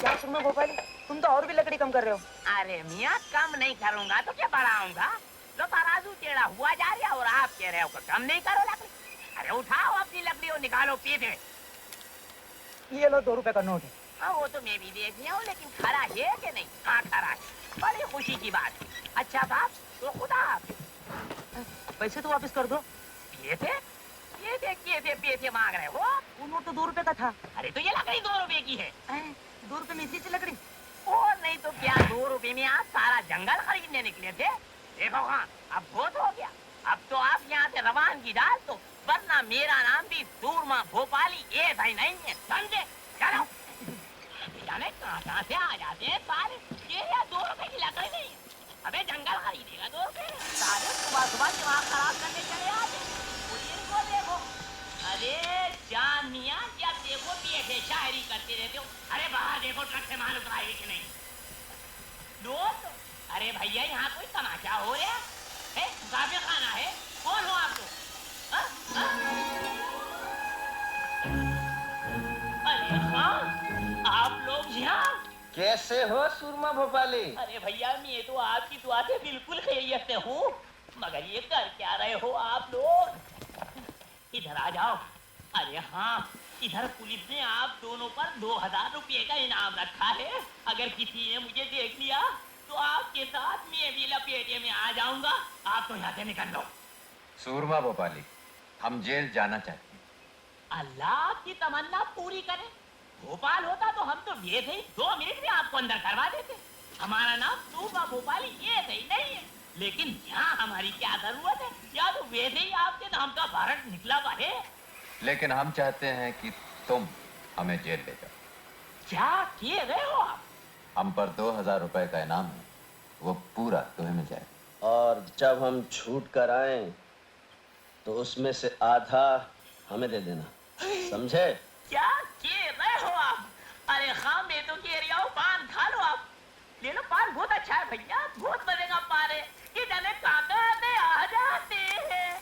क्या सुरमा भोपाली, तुम तो और भी लकड़ी कम कर रहे हो। अरे मियाँ कम नहीं करूंगा तो क्या बढ़ाऊंगा? लो तराजू टेढ़ा हुआ जा रहा और आप कह रहे हो कि कम नहीं करो लकड़ी। अरे उठाओ अपनी लकड़ी और निकालो पीछे। ये लो 2 रुपए का नोट है। हाँ वो तो मैं भी देख लिया हूँ, लेकिन खरा है कि नहीं? हाँ खरा है, बड़ी खुशी की बात है। अच्छा साहब तो खुदा हाफिज। पैसे तो वापस कर दो। पैसे मांग रहे हो? वो नोट तो 2 रुपए का था। अरे तो ये लकड़ी 2 रुपए की है। 2 रुपए में इतनी सी लकड़ी? और नहीं तो क्या, 2 रुपए में आप सारा जंगल खरीदने निकले थे? देखो हाँ अब बहुत हो गया, अब तो आप यहाँ से रवानगी डाल दो, वरना मेरा नाम भी सूरमा भोपाली ऐसा ही नहीं है, समझे? चलो। जाने कहाँ से आ जाते हैं सारे, ये 2 रुपए की लकड़ी नहीं है। अबे जंगल खरीदेगा 2 रुपए, सारे सुबह सुबह दिमाग खराब करने चले आते। इनको देखो, अरे जान मियाँ जब देखो ऐसे शायरी करते रहते हो। अरे बाहर देखो ट्रक से माल उतराएगी कि नहीं? दोस्त, अरे भैया यहाँ कोई तमाशा हो रहा है? मुसाफिर खाना है? कौन हो आप लोग? अरे हाँ, आप लोग यहाँ कैसे हो सूरमा भोपाली? अरे भैया मैं तो आपकी दुआ से बिल्कुल खैरियत से हूँ, मगर ये कर क्या रहे हो आप लोग? इधर आ जाओ। अरे हाँ, इधर पुलिस ने आप दोनों पर 2000 रुपये का इनाम रखा है। अगर किसी ने मुझे देख लिया तो आपके साथ मैं भी लपेटे में आ जाऊंगा। आप तो यहाँ से निकल लो। सूरमा भोपाली, हम जेल जाना चाहते हैं। अल्लाह की तमन्ना पूरी करे। भोपाल होता तो हम तो वैसे ही 2 मिनट में आपको अंदर करवा देते। हमारा नाम सूरमा भोपाली ये सही नहीं है, लेकिन यहाँ हमारी क्या जरूरत है? या तो वैसे ही आपके नाम का भारत निकला हुआ है। लेकिन हम चाहते हैं कि तुम हमें जेल ले जाओ। क्या किए गए हो आप? हम पर 2000 रुपए का इनाम है, वो पूरा तुम्हें मिल जाए। और जब हम छूट कर आए तो उसमें से आधा हमें दे देना, समझे? क्या किए गए हो आप? अरे हाँ मैं तो कह रही हूँ पान खा लो आप। ले लो पान, बहुत अच्छा है भैया, बहुत मजे का पान है। इधर कागज आ जाते हैं।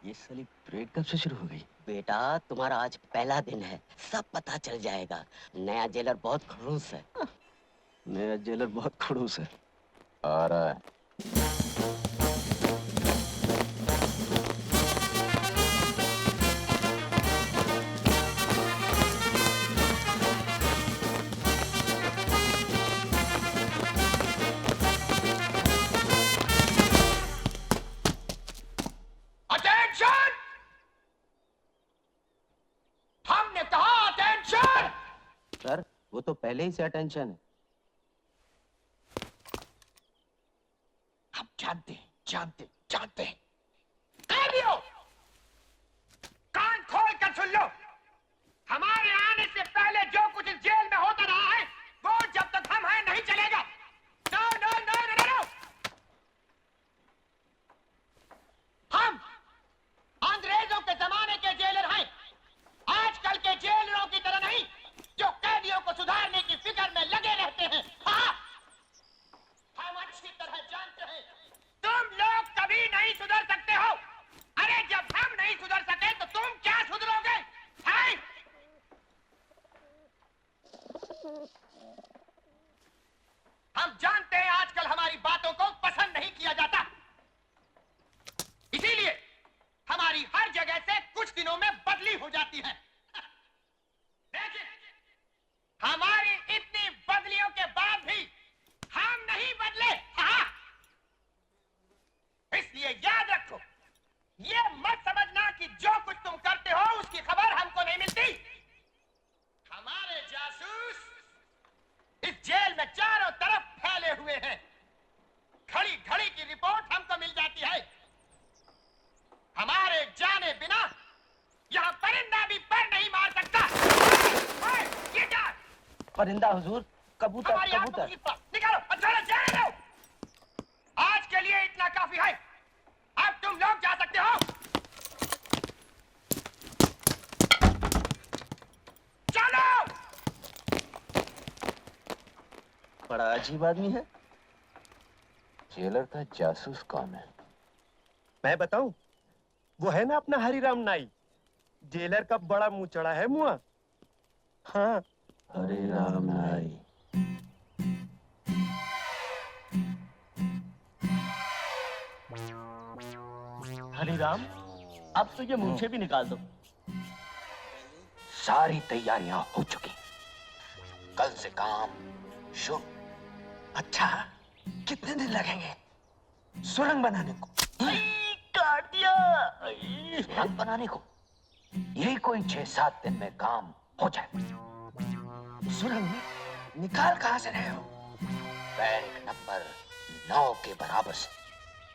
ये साली परेड कब से शुरू हो गई? बेटा तुम्हारा आज पहला दिन है, सब पता चल जाएगा। नया जेलर बहुत खड़ूस है। नया जेलर बहुत खड़ूस है। आ रहा है। सर वो तो पहले ही से अटेंशन है। हम जानते हैं। कैदियों, कान खोल कर सुन लो। हमारे आने से पहले जो कुछ इस जेल में होता रहा है, वो जब तक हम हैं नहीं चलेगा। No no no no no. हम अंग्रेजों के जमाने के जेलर हैं, आजकल के जेलरों की तरह नहीं, जो कैदियों को सुधारने की फिक्र में लगे रहते हैं। हाँ, हम अच्छी तरह जानते हैं तुम लोग कभी नहीं सुधर सकते हो। अरे जब हम नहीं सुधर सके तो तुम क्या सुधरोगे? हैं? हम जानते हैं आजकल हमारी बातों को पसंद नहीं किया जाता, इसीलिए हमारी हर जगह से कुछ दिनों में बदली हो जाती है। देखिए, हमारी इतनी बदलियों के बाद भी हम नहीं बदले। हाँ। इसलिए याद रखो, ये मत समझना कि जो कुछ तुम करते हो उसकी खबर हमको नहीं मिलती। हमारे जासूस इस जेल में चारों तरफ फैले हुए हैं। घड़ी घड़ी की रिपोर्ट हमको मिल जाती है। हमारे जाने बिना यहाँ परिंदा भी पर नहीं मार सकता। ये क्या? परिंदा हुजूर, कबूतर कबूतर। निकालो, अच्छा जाने दो। आज के लिए इतना काफी है, अब तुम लोग जा सकते हो। चलो। बड़ा अजीब आदमी है। जेलर का जासूस कौन है? मैं बताऊं, वो है ना अपना हरिराम नाई, जेलर का बड़ा मुंह चढ़ा है मुआ। हाँ हरे राम नाई। हरिराम, अब तो ये मूछें भी निकाल दो। सारी तैयारियां हो चुकी, कल से काम शुरू। अच्छा, कितने दिन लगेंगे सुरंग बनाने को? काट दिया। सुरंग बनाने को यही कोई 6-7 दिन में काम हो जाए। सुरंग निकाल कहाँ से रहे हो? बैंक नंबर 9 के बराबर से।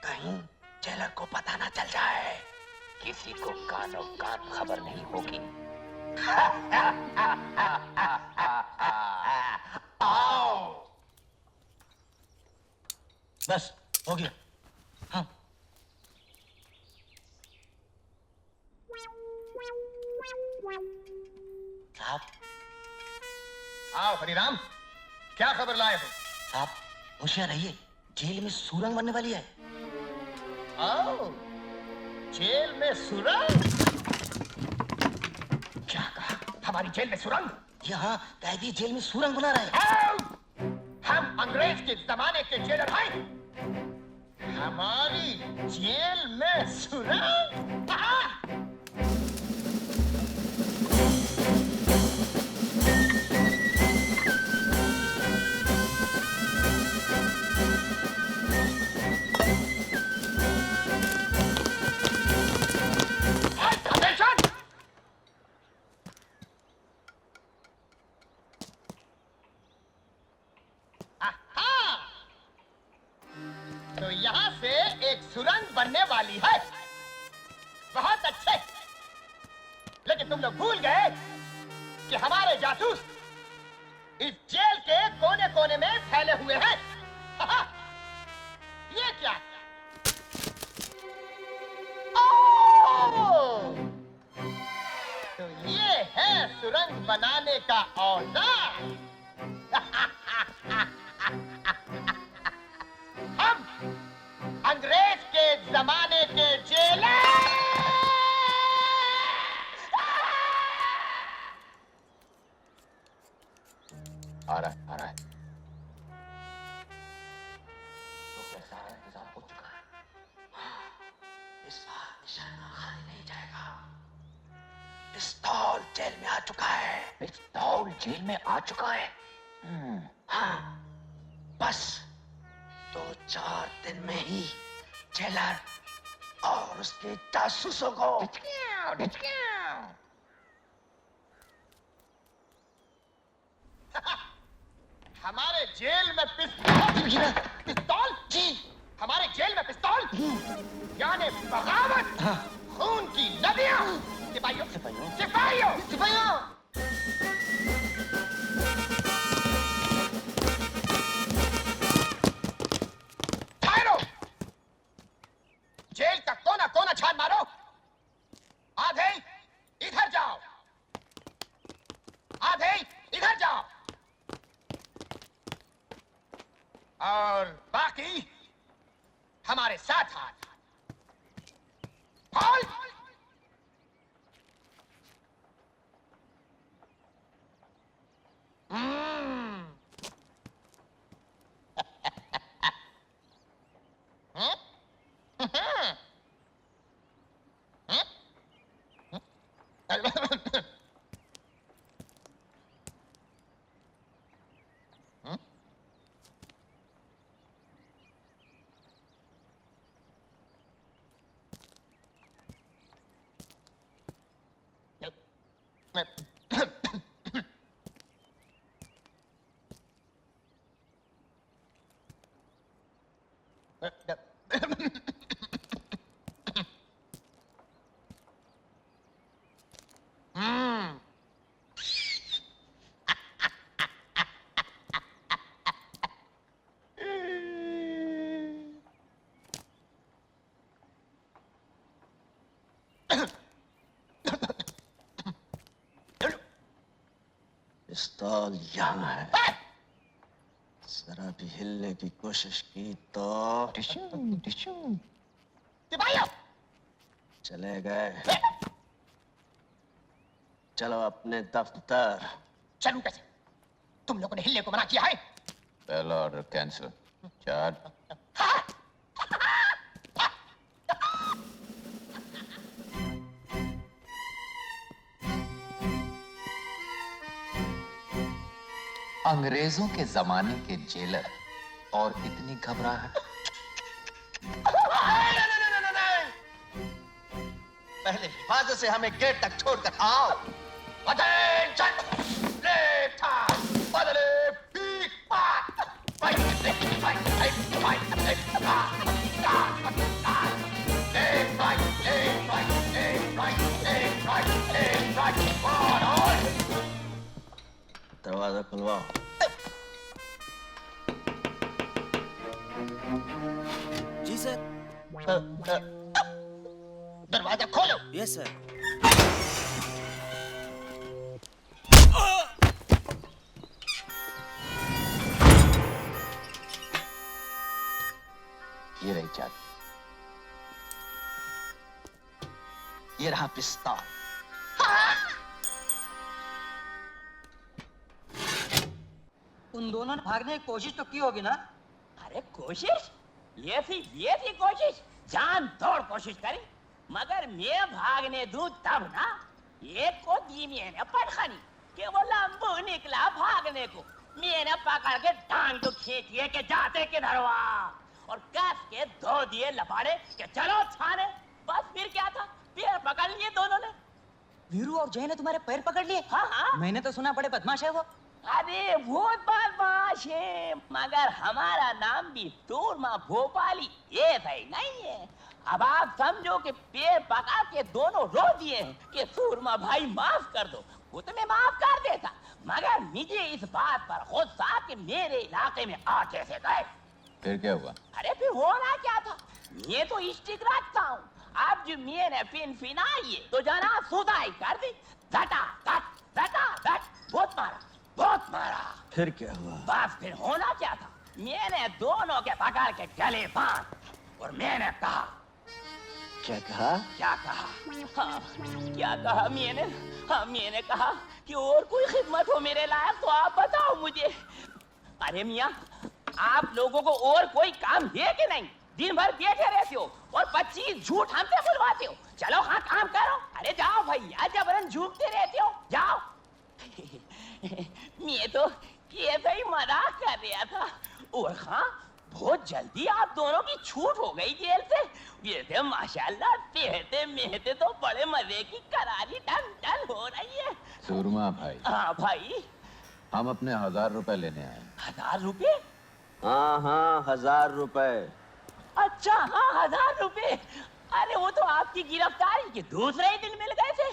कहीं जेलर को पता ना चल जाए। किसी को कानो कान खबर नहीं होगी। आओ। बस हो गया। हाँ। साहब, आओ हरिराम, क्या खबर लाए हो? साहब होशियार रहिए, जेल में सुरंग बनने वाली है। आओ, जेल में सुरंग? क्या कहा? हमारी जेल में सुरंग? यहाँ कैदी जेल में सुरंग बना रहे हैं। आओ! हम अंग्रेज के जमाने के जेलर हैं। हमारी जेल में सुरंग? हाँ! Attention! आहा! तो यहाँ से एक सुरंग बनने वाली है। बहुत अच्छे। लेकिन तुम लोग भूल गए कि हमारे जासूस इस जेल के कोने कोने में फैले हुए हैं। आहा! ये क्या? ओह! तो ये है सुरंग बनाने का औजार। हम अंग्रेज के जमाने के जेलर। आ रहा है, आ रहा है। तो क्या सारा इंतजाम हो चुका है? इस बार निशाना खाली नहीं जाएगा। पिस्तौल जेल में आ चुका है। पिस्तौल जेल में आ चुका है। हाँ, बस 2-4 दिन में ही जेलर और उसके जासूसों को हमारे जेल में पिस्तौल। पिस्तौल? जी, हमारे जेल में पिस्तौल, यानी बगावत, खून की नदियां। सिपाहियों, सिपाहियों, सिपाहियों, सिपाहियों। ठहरो। जेल का कोना कोना छान मारो। आधे इधर जाओ, आधे इधर जाओ, और बाकी हमारे साथ हाथ। बोल। हम्म। हैं? हैं? हैं? हम्म। पिस्तौल यहाँ है। जरा भी हिलने की कोशिश की तो सिपाहियों, चले गए। चलो अपने दफ्तर। चलूं कैसे? तुम लोगों ने हिलने को मना किया है। पहला ऑर्डर कैंसिल। चार्ज। अंग्रेजों के जमाने के जेलर और इतनी घबराहट। पहले हिफाजत से हमें गेट तक छोड़कर आओ। अटेंशन! लेफ्ट हैंड, बदले पीक पाट। Fight, fight, fight, fight, fight, left पाट, left right, left right, left right, left right, left right, on. दरवाजा खुलवाओ। जी सर। दरवाजा खोलो। Yes sir. ये रही चाबी, ये रहा पिस्तौल। उन दोनों ने भागने की कोशिश तो की होगी ना? अरे कोशिश? ये थी कोशिश। जान तोड़ कोशिश करी, मगर मैं भागने दूं तब ना। एक को दी मैंने पटखनी कि वो लंबू निकला भागने को। मैंने पकड़ के टांग तो खींचिए के जाते किधर वहाँ, और कस के दो दिए लपाड़े कि चलो थाने। बस फिर क्या था, पैर पकड़ लिए दोनों ने। वीरू और जय ने तुम्हारे पैर पकड़ लिए? हाँ हाँ। मैंने तो सुना बड़े बदमाश है वो। अरे वो बदमाश है, मगर हमारा नाम भी सूरमा भोपाली ये सही नहीं है। अब आप समझो कि पैर पका के दोनों रो दिए हैं कि सूरमा भाई माफ कर दो। वो तो मैं माफ कर देता, मगर मुझे इस बात पर गुस्सा कि मेरे इलाके में आ कैसे गए। फिर क्या हुआ? अरे फिर होना क्या था, मैं तो स्टिक रखता हूँ। अब जो मैंने पिन फिनाई तो जना सुधाई कर दी। धटा धट बहुत मारा। फिर क्या हुआ? बस फिर होना क्या था, मैंने दोनों के पकड़ के गले बांध और मैंने कहा। क्या कहा? क्या कहा? हाँ, क्या कहा मैंने? हाँ, मैंने कहा कि और कोई खिदमत हो मेरे लायक तो आप बताओ मुझे। अरे मियाँ, आप लोगों को और कोई काम है कि नहीं? दिन भर बैठे रहते हो और 25 झूठ हमसे बुलवाते हो। चलो हाँ काम करो। अरे जाओ भैया, जबरन झूठते रहते हो, जाओ। मैं तो कैसे ही मजाक कर रहा था। और हाँ, बहुत जल्दी आप दोनों की छूट हो गई जेल से। वैसे माशाल्लाह सेहते मेहते तो बड़े मजे की करारी टन टन हो रही है। सूरमा भाई। हाँ भाई। हम अपने 1000 रुपए लेने आए। 1000 रुपए? हाँ 1000 रुपए। अच्छा हाँ 1000 रुपए। अरे वो तो आपकी गिरफ्तारी के दूसरे ही दिन मिल गए थे।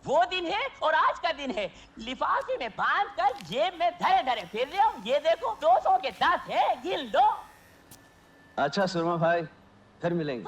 वो दिन है और आज का दिन है। लिफाफे में बांध कर जेब में धरे धरे फिर रहे हो। ये देखो 200 के 10 है, गिन लो। अच्छा सुरमा भाई, फिर मिलेंगे।